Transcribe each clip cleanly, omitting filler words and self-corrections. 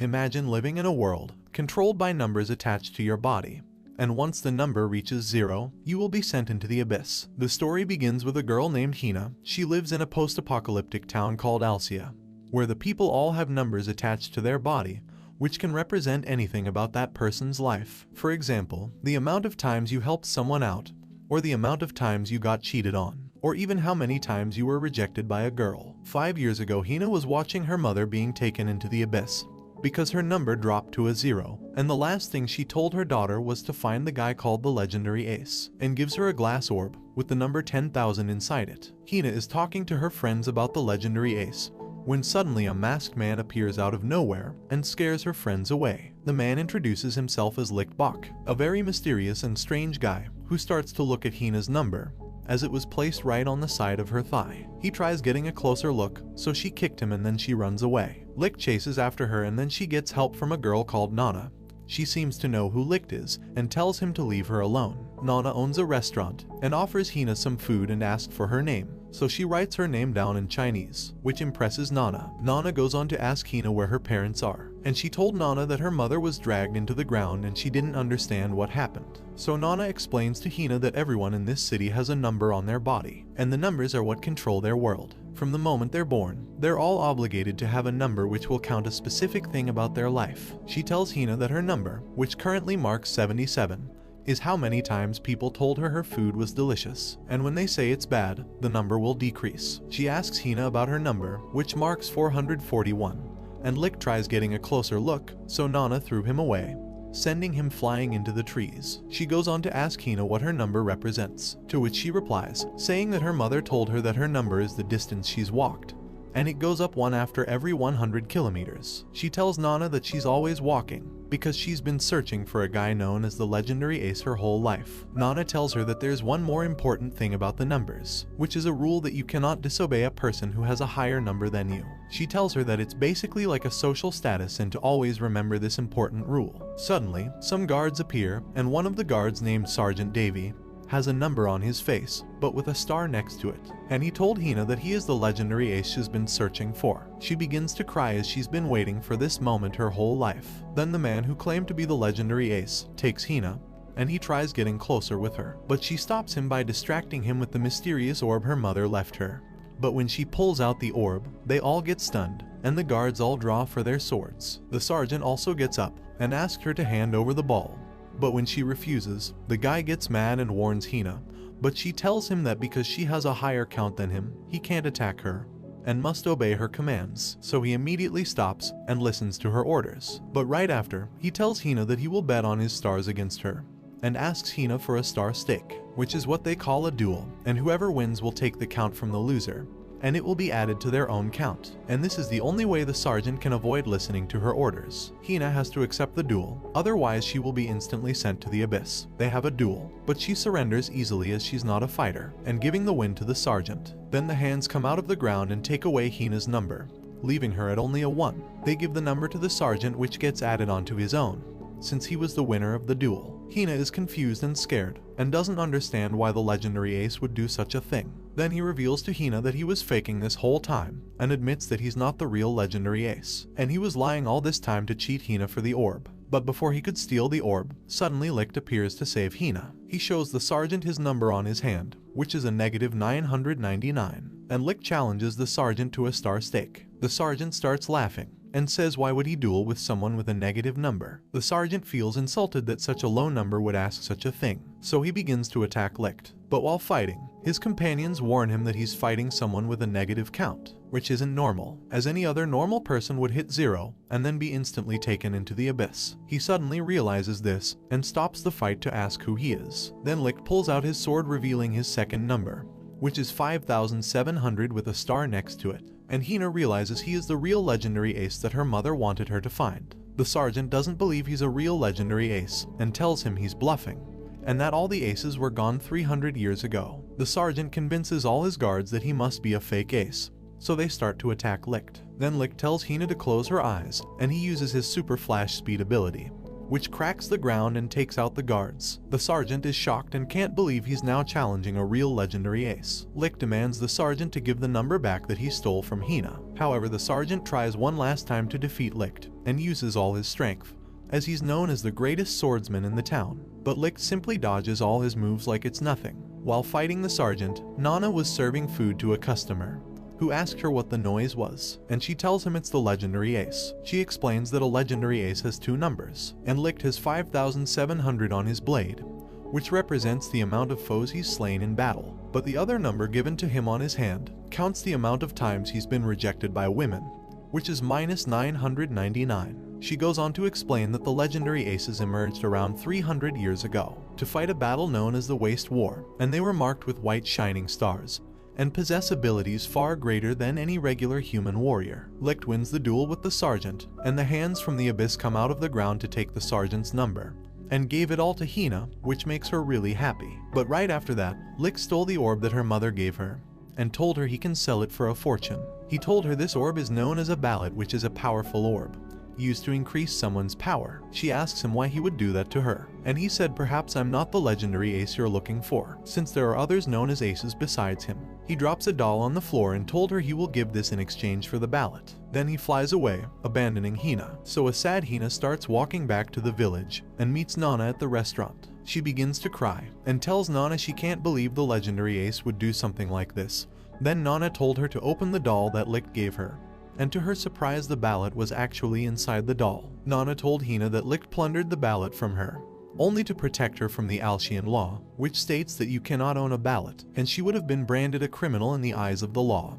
Imagine living in a world controlled by numbers attached to your body. And once the number reaches 0, you will be sent into the abyss. The story begins with a girl named Hina. She lives in a post-apocalyptic town called Alcia, where the people all have numbers attached to their body, which can represent anything about that person's life. For example, the amount of times you helped someone out, or the amount of times you got cheated on, or even how many times you were rejected by a girl. 5 years ago, Hina was watching her mother being taken into the abyss because her number dropped to a 0, and the last thing she told her daughter was to find the guy called the legendary Ace, and gives her a glass orb with the number 10,000 inside it. Hina is talking to her friends about the legendary Ace when suddenly a masked man appears out of nowhere and scares her friends away. The man introduces himself as Lichtbach, a very mysterious and strange guy who starts to look at Hina's number as it was placed right on the side of her thigh. He tries getting a closer look, so she kicked him and then she runs away. Licht chases after her and then she gets help from a girl called Nana. She seems to know who Licht is and tells him to leave her alone. Nana owns a restaurant and offers Hina some food and asks for her name, so she writes her name down in Chinese, which impresses Nana. Nana goes on to ask Hina where her parents are, and she told Nana that her mother was dragged into the ground and she didn't understand what happened. So Nana explains to Hina that everyone in this city has a number on their body, and the numbers are what control their world. From the moment they're born, they're all obligated to have a number which will count a specific thing about their life. She tells Hina that her number, which currently marks 77, is how many times people told her her food was delicious, and when they say it's bad, the number will decrease. She asks Hina about her number, which marks 441, and Licht tries getting a closer look, so Nana threw him away, sending him flying into the trees. She goes on to ask Hina what her number represents, to which she replies, saying that her mother told her that her number is the distance she's walked, and it goes up one after every 100 kilometers. She tells Nana that she's always walking because she's been searching for a guy known as the legendary Ace her whole life. Nana tells her that there's one more important thing about the numbers, which is a rule that you cannot disobey a person who has a higher number than you. She tells her that it's basically like a social status and to always remember this important rule. Suddenly, some guards appear, and one of the guards, named Sergeant Davy, has a number on his face, but with a star next to it, and he told Hina that he is the legendary Ace she's been searching for. She begins to cry as she's been waiting for this moment her whole life. Then the man who claimed to be the legendary Ace takes Hina, and he tries getting closer with her, but she stops him by distracting him with the mysterious orb her mother left her. But when she pulls out the orb, they all get stunned, and the guards all draw for their swords. The sergeant also gets up and asks her to hand over the ball, but when she refuses, the guy gets mad and warns Hina, but she tells him that because she has a higher count than him, he can't attack her and must obey her commands, so he immediately stops and listens to her orders. But right after, he tells Hina that he will bet on his stars against her, and asks Hina for a star stake, which is what they call a duel, and whoever wins will take the count from the loser, and it will be added to their own count. And this is the only way the sergeant can avoid listening to her orders. Hina has to accept the duel, otherwise she will be instantly sent to the abyss. They have a duel, but she surrenders easily as she's not a fighter, and giving the win to the sergeant. Then the hands come out of the ground and take away Hina's number, leaving her at only a 1. They give the number to the sergeant, which gets added onto his own, since he was the winner of the duel. Hina is confused and scared, and doesn't understand why the legendary Ace would do such a thing. Then he reveals to Hina that he was faking this whole time, and admits that he's not the real legendary Ace, and he was lying all this time to cheat Hina for the orb. But before he could steal the orb, suddenly Licht appears to save Hina. He shows the sergeant his number on his hand, which is a -999, and Licht challenges the sergeant to a star stake. The sergeant starts laughing, and says why would he duel with someone with a negative number. The sergeant feels insulted that such a low number would ask such a thing, so he begins to attack Licht. But while fighting, his companions warn him that he's fighting someone with a negative count, which isn't normal, as any other normal person would hit 0 and then be instantly taken into the abyss. He suddenly realizes this and stops the fight to ask who he is. Then Licht pulls out his sword, revealing his second number, which is 5700 with a star next to it, and Hina realizes he is the real legendary Ace that her mother wanted her to find. The sergeant doesn't believe he's a real legendary Ace and tells him he's bluffing, and that all the aces were gone 300 years ago. The sergeant convinces all his guards that he must be a fake ace, so they start to attack Licht. Then Licht tells Hina to close her eyes, and he uses his super flash speed ability, which cracks the ground and takes out the guards. The sergeant is shocked and can't believe he's now challenging a real legendary ace. Licht demands the sergeant to give the number back that he stole from Hina. However, the sergeant tries one last time to defeat Licht and uses all his strength, as he's known as the greatest swordsman in the town. But Licht simply dodges all his moves like it's nothing. While fighting the sergeant, Nana was serving food to a customer, who asked her what the noise was, and she tells him it's the legendary ace. She explains that a legendary ace has two numbers, and Licht has 5,700 on his blade, which represents the amount of foes he's slain in battle. But the other number given to him on his hand counts the amount of times he's been rejected by women, which is -999. She goes on to explain that the legendary aces emerged around 300 years ago to fight a battle known as the Waste War, and they were marked with white shining stars and possess abilities far greater than any regular human warrior. Licht wins the duel with the sergeant, and the hands from the abyss come out of the ground to take the sergeant's number and gave it all to Hina, which makes her really happy. But right after that, Licht stole the orb that her mother gave her and told her he can sell it for a fortune. He told her this orb is known as a ballot, which is a powerful orb used to increase someone's power. She asks him why he would do that to her, and he said, perhaps I'm not the legendary ace you're looking for, since there are others known as aces besides him. He drops a doll on the floor and told her he will give this in exchange for the ballot. Then he flies away, abandoning Hina. So a sad Hina starts walking back to the village and meets Nana at the restaurant. She begins to cry and tells Nana she can't believe the legendary ace would do something like this. Then Nana told her to open the doll that Licht gave her, and to her surprise the ballot was actually inside the doll. Nana told Hina that Licht plundered the ballot from her, only to protect her from the Alcian law, which states that you cannot own a ballot, and she would have been branded a criminal in the eyes of the law,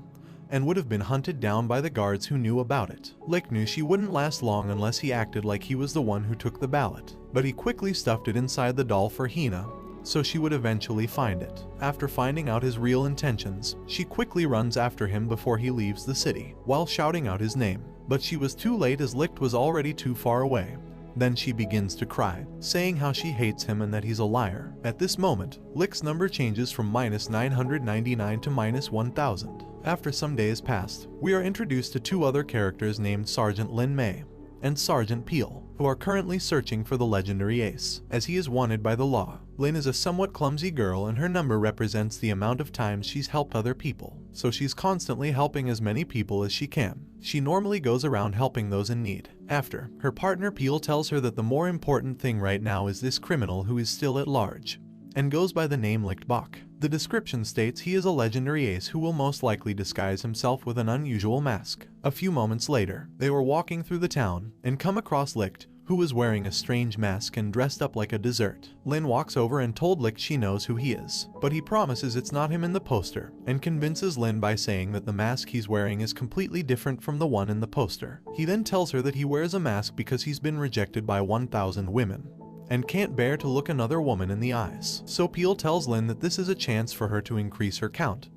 and would have been hunted down by the guards who knew about it. Licht knew she wouldn't last long unless he acted like he was the one who took the ballot, but he quickly stuffed it inside the doll for Hina, so she would eventually find it. After finding out his real intentions, she quickly runs after him before he leaves the city, while shouting out his name. But she was too late as Licht was already too far away. Then she begins to cry, saying how she hates him and that he's a liar. At this moment, Licht's number changes from -999 to -1000. After some days passed, we are introduced to two other characters named Sergeant Lin Mei and Sergeant Peel, who are currently searching for the legendary ace, as he is wanted by the law. Lin is a somewhat clumsy girl, and her number represents the amount of times she's helped other people, so she's constantly helping as many people as she can. She normally goes around helping those in need. After, her partner Peel tells her that the more important thing right now is this criminal who is still at large, and goes by the name Lichtbach. The description states he is a legendary ace who will most likely disguise himself with an unusual mask. A few moments later, they were walking through the town and come across Licht, who was wearing a strange mask and dressed up like a dessert. Lin walks over and told Licht she knows who he is, but he promises it's not him in the poster, and convinces Lin by saying that the mask he's wearing is completely different from the one in the poster. He then tells her that he wears a mask because he's been rejected by 1,000 women, and can't bear to look another woman in the eyes. So Peel tells Lin that this is a chance for her to increase her count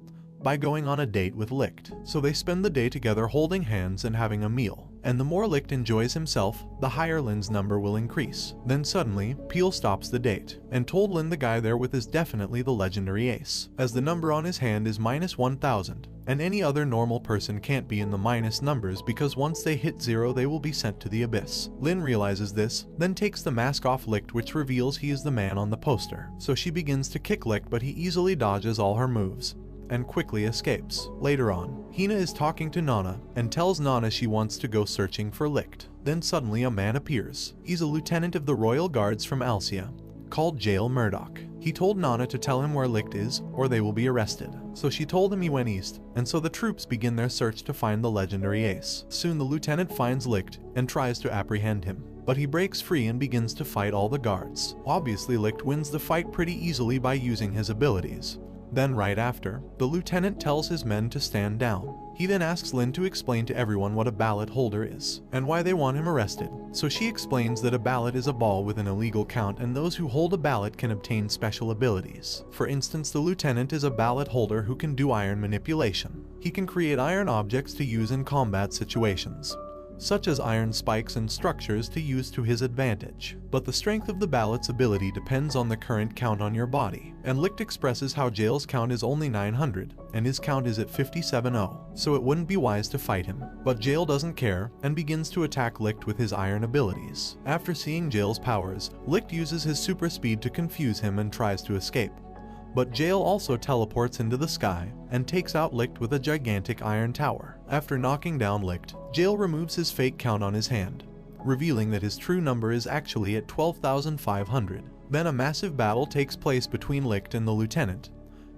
by going on a date with Licht. So they spend the day together holding hands and having a meal, and the more Licht enjoys himself, the higher Lin's number will increase. Then suddenly, Peel stops the date and told Lin the guy there with is definitely the legendary ace, as the number on his hand is -1000, and any other normal person can't be in the minus numbers because once they hit 0 they will be sent to the abyss. Lin realizes this, then takes the mask off Licht, which reveals he is the man on the poster. So she begins to kick Licht, but he easily dodges all her moves and quickly escapes. Later on, Hina is talking to Nana and tells Nana she wants to go searching for Licht. Then suddenly a man appears. He's a lieutenant of the royal guards from Alcia, called Jail Murdoch. He told Nana to tell him where Licht is or they will be arrested. So she told him he went east, and so the troops begin their search to find the legendary ace. Soon the lieutenant finds Licht and tries to apprehend him, but he breaks free and begins to fight all the guards. Obviously Licht wins the fight pretty easily by using his abilities. Then right after, the lieutenant tells his men to stand down. He then asks Lin to explain to everyone what a ballot holder is, and why they want him arrested. So she explains that a ballot is a ball with an illegal count, and those who hold a ballot can obtain special abilities. For instance, the lieutenant is a ballot holder who can do iron manipulation. He can create iron objects to use in combat situations, such as iron spikes and structures to use to his advantage. But the strength of the ballot's ability depends on the current count on your body, and Licht expresses how Jail's count is only 900, and his count is at 57-0, so it wouldn't be wise to fight him. But Jail doesn't care, and begins to attack Licht with his iron abilities. After seeing Jail's powers, Licht uses his super speed to confuse him and tries to escape. But Jail also teleports into the sky and takes out Licht with a gigantic iron tower. After knocking down Licht, Jail removes his fake count on his hand, revealing that his true number is actually at 12,500. Then a massive battle takes place between Licht and the lieutenant,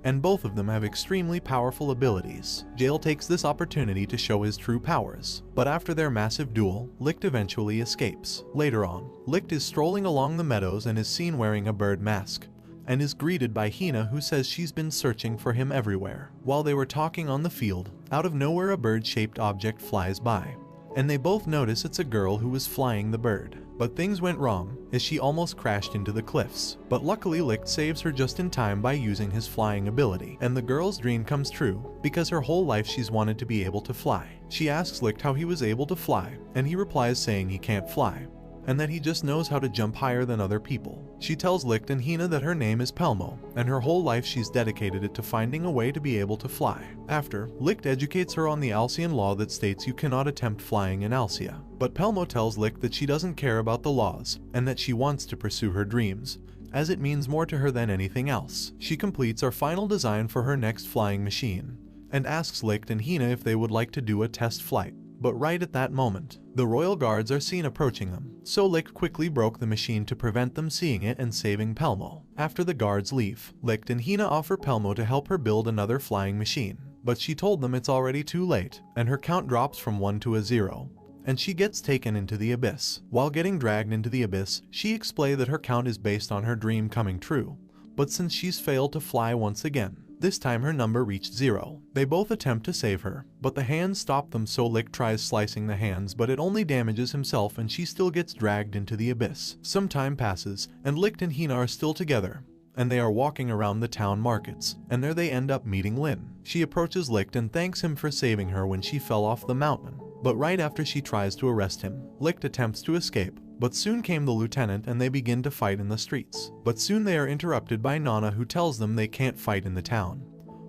and both of them have extremely powerful abilities. Jail takes this opportunity to show his true powers, but after their massive duel, Licht eventually escapes. Later on, Licht is strolling along the meadows and is seen wearing a bird mask, and is greeted by Hina, who says she's been searching for him everywhere. While they were talking on the field, out of nowhere a bird-shaped object flies by, and they both notice it's a girl who was flying the bird. But things went wrong, as she almost crashed into the cliffs. But luckily Licht saves her just in time by using his flying ability, and the girl's dream comes true, because her whole life she's wanted to be able to fly. She asks Licht how he was able to fly, and he replies saying he can't fly, and that he just knows how to jump higher than other people. She tells Licht and Hina that her name is Pelmo, and her whole life she's dedicated it to finding a way to be able to fly. After, Licht educates her on the Alcian law that states you cannot attempt flying in Alcia. But Pelmo tells Licht that she doesn't care about the laws, and that she wants to pursue her dreams, as it means more to her than anything else. She completes our final design for her next flying machine, and asks Licht and Hina if they would like to do a test flight. But right at that moment, the royal guards are seen approaching them, so Licht quickly broke the machine to prevent them seeing it and saving Pelmo. After the guards leave, Licht and Hina offer Pelmo to help her build another flying machine, but she told them it's already too late, and her count drops from 1 to a 0, and she gets taken into the abyss. While getting dragged into the abyss, she explained that her count is based on her dream coming true, but since she's failed to fly once again, this time her number reached 0. They both attempt to save her, but the hands stop them, so Licht tries slicing the hands, but it only damages himself and she still gets dragged into the abyss. Some time passes, and Licht and Hina are still together, and they are walking around the town markets, and there they end up meeting Lin. She approaches Licht and thanks him for saving her when she fell off the mountain. But right after she tries to arrest him, Licht attempts to escape, but soon came the lieutenant and they begin to fight in the streets. But soon they are interrupted by Nana, who tells them they can't fight in the town,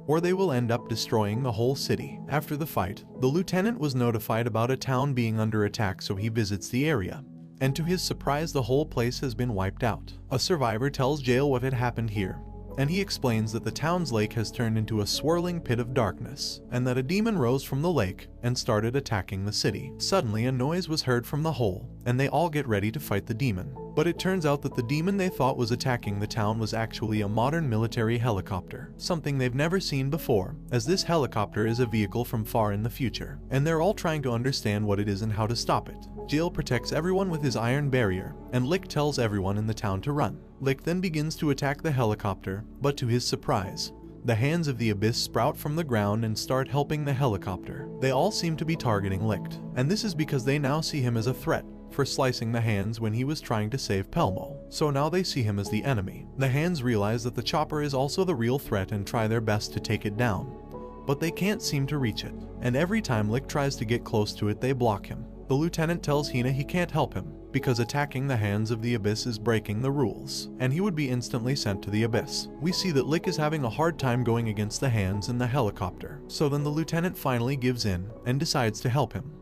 or they will end up destroying the whole city. After the fight, the lieutenant was notified about a town being under attack, so he visits the area, and to his surprise the whole place has been wiped out. A survivor tells Jail what had happened here, and he explains that the town's lake has turned into a swirling pit of darkness, and that a demon rose from the lake and started attacking the city. Suddenly a noise was heard from the hole, and they all get ready to fight the demon. But it turns out that the demon they thought was attacking the town was actually a modern military helicopter, something they've never seen before, as this helicopter is a vehicle from far in the future, and they're all trying to understand what it is and how to stop it. Jail protects everyone with his iron barrier, and Licht tells everyone in the town to run. Licht then begins to attack the helicopter, but to his surprise, the hands of the abyss sprout from the ground and start helping the helicopter. They all seem to be targeting Licht, and this is because they now see him as a threat for slicing the hands when he was trying to save Pelmo. So now they see him as the enemy. The hands realize that the chopper is also the real threat and try their best to take it down, but they can't seem to reach it, and every time Licht tries to get close to it they block him. The lieutenant tells Hina he can't help him, because attacking the hands of the abyss is breaking the rules, and he would be instantly sent to the abyss. We see that Licht is having a hard time going against the hands in the helicopter, so then the lieutenant finally gives in and decides to help him.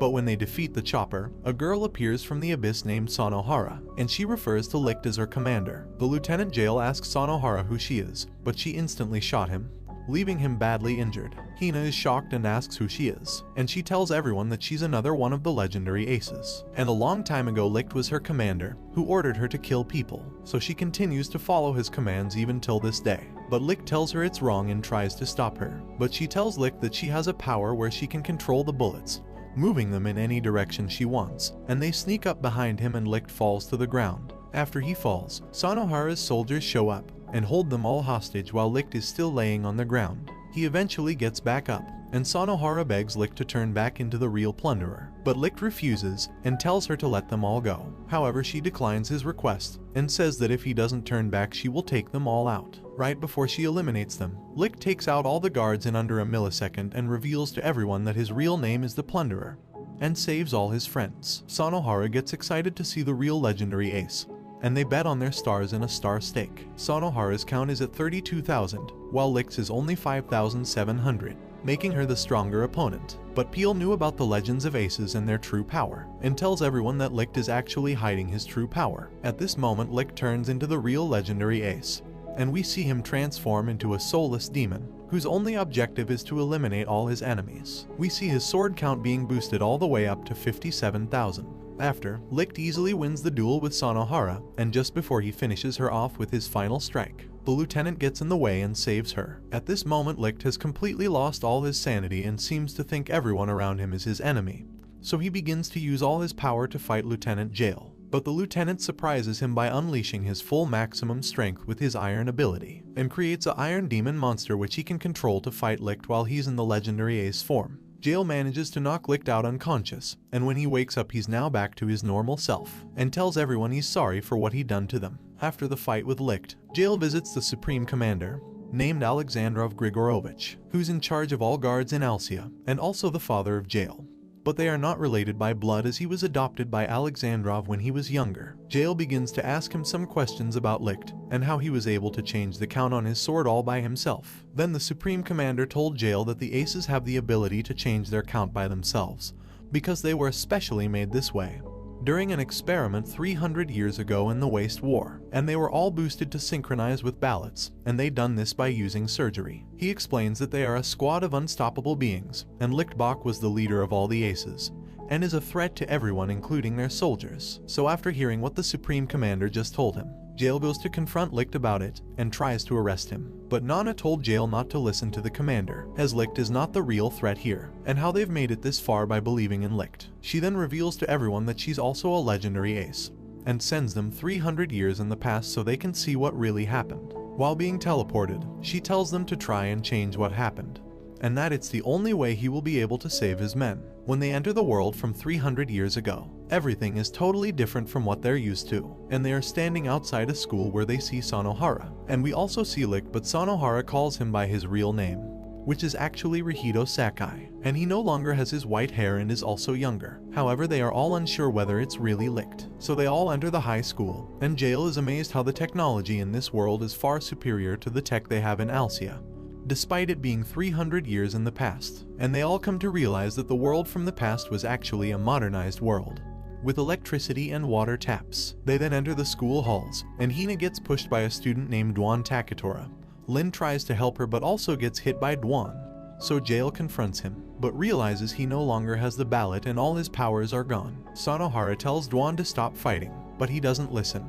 But when they defeat the chopper, a girl appears from the abyss named Sanohara, and she refers to Licht as her commander. The lieutenant Jail asks Sanohara who she is, but she instantly shot him, leaving him badly injured. Hina is shocked and asks who she is, and she tells everyone that she's another one of the legendary aces, and a long time ago Licht was her commander, who ordered her to kill people, so she continues to follow his commands even till this day. But Licht tells her it's wrong and tries to stop her, but she tells Licht that she has a power where she can control the bullets, moving them in any direction she wants, and they sneak up behind him and Licht falls to the ground. After he falls, Sanohara's soldiers show up and hold them all hostage while Licht is still laying on the ground. He eventually gets back up, and Sanohara begs Licht to turn back into the real Plunderer, but Licht refuses and tells her to let them all go. However, she declines his request and says that if he doesn't turn back she will take them all out. Right before she eliminates them, Licht takes out all the guards in under a millisecond and reveals to everyone that his real name is the Plunderer, and saves all his friends. Sanohara gets excited to see the real legendary ace, and they bet on their stars in a star stake. Sanohara's count is at 32,000, while Licht's is only 5,700, making her the stronger opponent. But Peel knew about the legends of aces and their true power, and tells everyone that Licht is actually hiding his true power. At this moment, Licht turns into the real legendary ace, and we see him transform into a soulless demon, whose only objective is to eliminate all his enemies. We see his sword count being boosted all the way up to 57,000. After, Licht easily wins the duel with Sanohara, and just before he finishes her off with his final strike, the lieutenant gets in the way and saves her. At this moment, Licht has completely lost all his sanity and seems to think everyone around him is his enemy, so he begins to use all his power to fight Lieutenant Jail. But the lieutenant surprises him by unleashing his full maximum strength with his iron ability, and creates an iron demon monster which he can control to fight Licht while he's in the legendary ace form. Jail manages to knock Licht out unconscious, and when he wakes up he's now back to his normal self, and tells everyone he's sorry for what he'd done to them. After the fight with Licht, Jail visits the Supreme Commander, named Alexandrov Grigorovich, who's in charge of all guards in Alcia, and also the father of Jail. But they are not related by blood, as he was adopted by Alexandrov when he was younger. Jail begins to ask him some questions about Licht, and how he was able to change the count on his sword all by himself. Then the Supreme Commander told Jail that the aces have the ability to change their count by themselves, because they were especially made this way during an experiment 300 years ago in the Waste War, and they were all boosted to synchronize with ballots, and they done this by using surgery. He explains that they are a squad of unstoppable beings, and Lichtbach was the leader of all the aces, and is a threat to everyone including their soldiers. So after hearing what the Supreme Commander just told him, Jail goes to confront Licht about it, and tries to arrest him. But Nana told Jail not to listen to the commander, as Licht is not the real threat here, and how they've made it this far by believing in Licht. She then reveals to everyone that she's also a legendary ace, and sends them 300 years in the past so they can see what really happened. While being teleported, she tells them to try and change what happened, and that it's the only way he will be able to save his men. When they enter the world from 300 years ago, everything is totally different from what they're used to, and they are standing outside a school where they see Sanohara. And we also see Licht, but Sanohara calls him by his real name, which is actually Rihido Sakai, and he no longer has his white hair and is also younger. However, they are all unsure whether it's really Licht. So they all enter the high school, and Jail is amazed how the technology in this world is far superior to the tech they have in Alcia, despite it being 300 years in the past, and they all come to realize that the world from the past was actually a modernized world, with electricity and water taps. They then enter the school halls, and Hina gets pushed by a student named Dwan Takatora. Lin tries to help her but also gets hit by Dwan, so Jail confronts him, but realizes he no longer has the ballot and all his powers are gone. Sanohara tells Dwan to stop fighting, but he doesn't listen.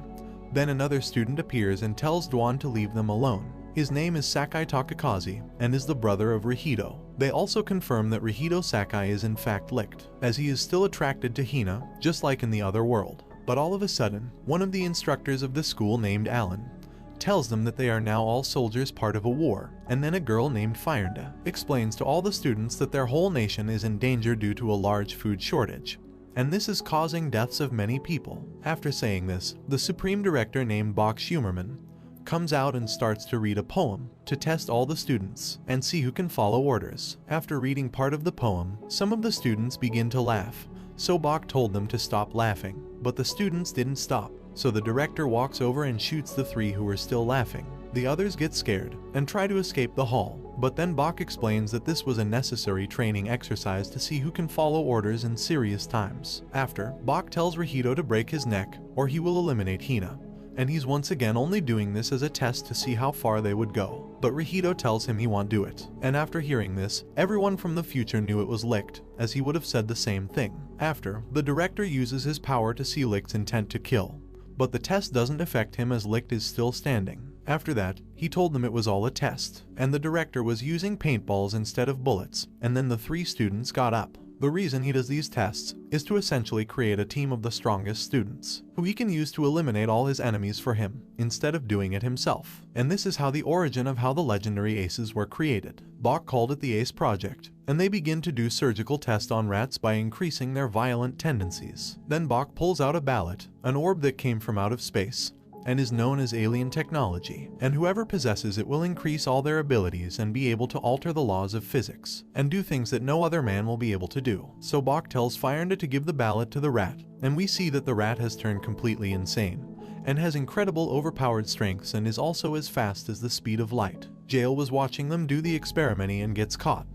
Then another student appears and tells Dwan to leave them alone. His name is Sakai Takakazi, and is the brother of Rihido. They also confirm that Rihido Sakai is in fact Licht, as he is still attracted to Hina, just like in the other world. But all of a sudden, one of the instructors of the school named Alan tells them that they are now all soldiers part of a war, and then a girl named Fyrnda explains to all the students that their whole nation is in danger due to a large food shortage, and this is causing deaths of many people. After saying this, the Supreme Director named Bach Schumerman comes out and starts to read a poem to test all the students and see who can follow orders. After reading part of the poem, some of the students begin to laugh, so Bach told them to stop laughing, but the students didn't stop, so the director walks over and shoots the three who were still laughing. The others get scared and try to escape the hall, but then Bach explains that this was a necessary training exercise to see who can follow orders in serious times. After, Bach tells Rihido to break his neck or he will eliminate Hina, and he's once again only doing this as a test to see how far they would go. But Rihido tells him he won't do it, and after hearing this, everyone from the future knew it was Licht, as he would have said the same thing. After, the director uses his power to see Licht's intent to kill, but the test doesn't affect him as Licht is still standing. After that, he told them it was all a test, and the director was using paintballs instead of bullets, and then the three students got up. The reason he does these tests is to essentially create a team of the strongest students, who he can use to eliminate all his enemies for him, instead of doing it himself. And this is how the origin of how the legendary aces were created. Bach called it the Ace Project, and they begin to do surgical tests on rats by increasing their violent tendencies. Then Bach pulls out a ballot, an orb that came from out of space, and is known as alien technology, and whoever possesses it will increase all their abilities and be able to alter the laws of physics, and do things that no other man will be able to do. So Bach tells Fyrnda to give the ballot to the rat, and we see that the rat has turned completely insane, and has incredible overpowered strengths and is also as fast as the speed of light. Jael was watching them do the experimenting and gets caught,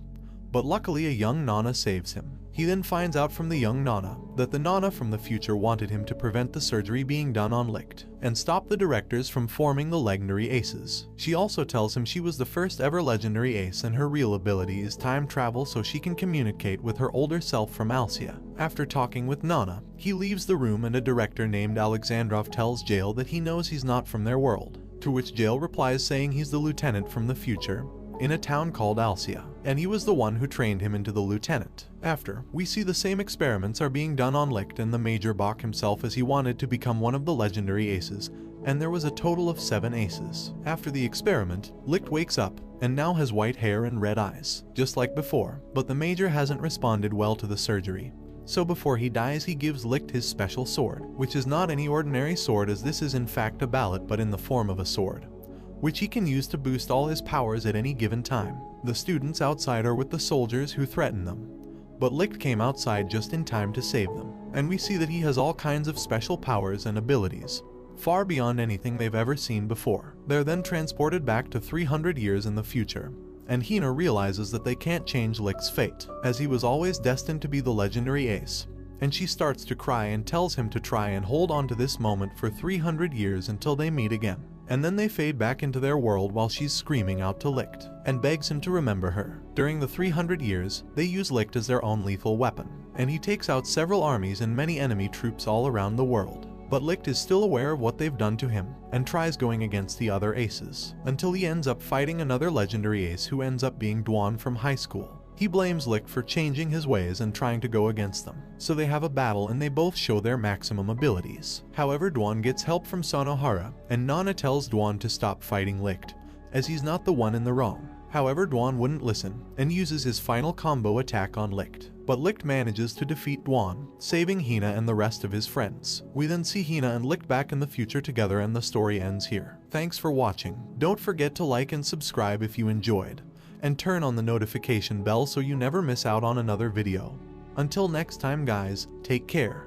but luckily a young Nana saves him. He then finds out from the young Nana that the Nana from the future wanted him to prevent the surgery being done on Licht and stop the directors from forming the legendary aces. She also tells him she was the first ever legendary ace and her real ability is time travel so she can communicate with her older self from Alcia. After talking with Nana, he leaves the room and a director named Alexandrov tells Jael that he knows he's not from their world, to which Jael replies saying he's the lieutenant from the future in a town called Alcia, and he was the one who trained him into the lieutenant. After, we see the same experiments are being done on Licht and the Major Bach himself as he wanted to become one of the legendary aces, and there was a total of 7 aces. After the experiment, Licht wakes up and now has white hair and red eyes, just like before, but the Major hasn't responded well to the surgery. So before he dies he gives Licht his special sword, which is not any ordinary sword as this is in fact a ballot but in the form of a sword, which he can use to boost all his powers at any given time. The students outside are with the soldiers who threaten them, but Licht came outside just in time to save them, and we see that he has all kinds of special powers and abilities, far beyond anything they've ever seen before. They're then transported back to 300 years in the future, and Hina realizes that they can't change Licht's fate, as he was always destined to be the legendary ace, and she starts to cry and tells him to try and hold on to this moment for 300 years until they meet again. And then they fade back into their world while she's screaming out to Licht and begs him to remember her. During the 300 years, they use Licht as their own lethal weapon, and he takes out several armies and many enemy troops all around the world. But Licht is still aware of what they've done to him and tries going against the other aces, until he ends up fighting another legendary ace who ends up being Dwan from high school. He blames Licht for changing his ways and trying to go against them, so they have a battle and they both show their maximum abilities. However, Dwan gets help from Sonohara, and Nana tells Dwan to stop fighting Licht, as he's not the one in the wrong. However, Dwan wouldn't listen, and uses his final combo attack on Licht, but Licht manages to defeat Dwan, saving Hina and the rest of his friends. We then see Hina and Licht back in the future together and the story ends here. Thanks for watching. Don't forget to like and subscribe if you enjoyed, and turn on the notification bell so you never miss out on another video. Until next time guys, take care.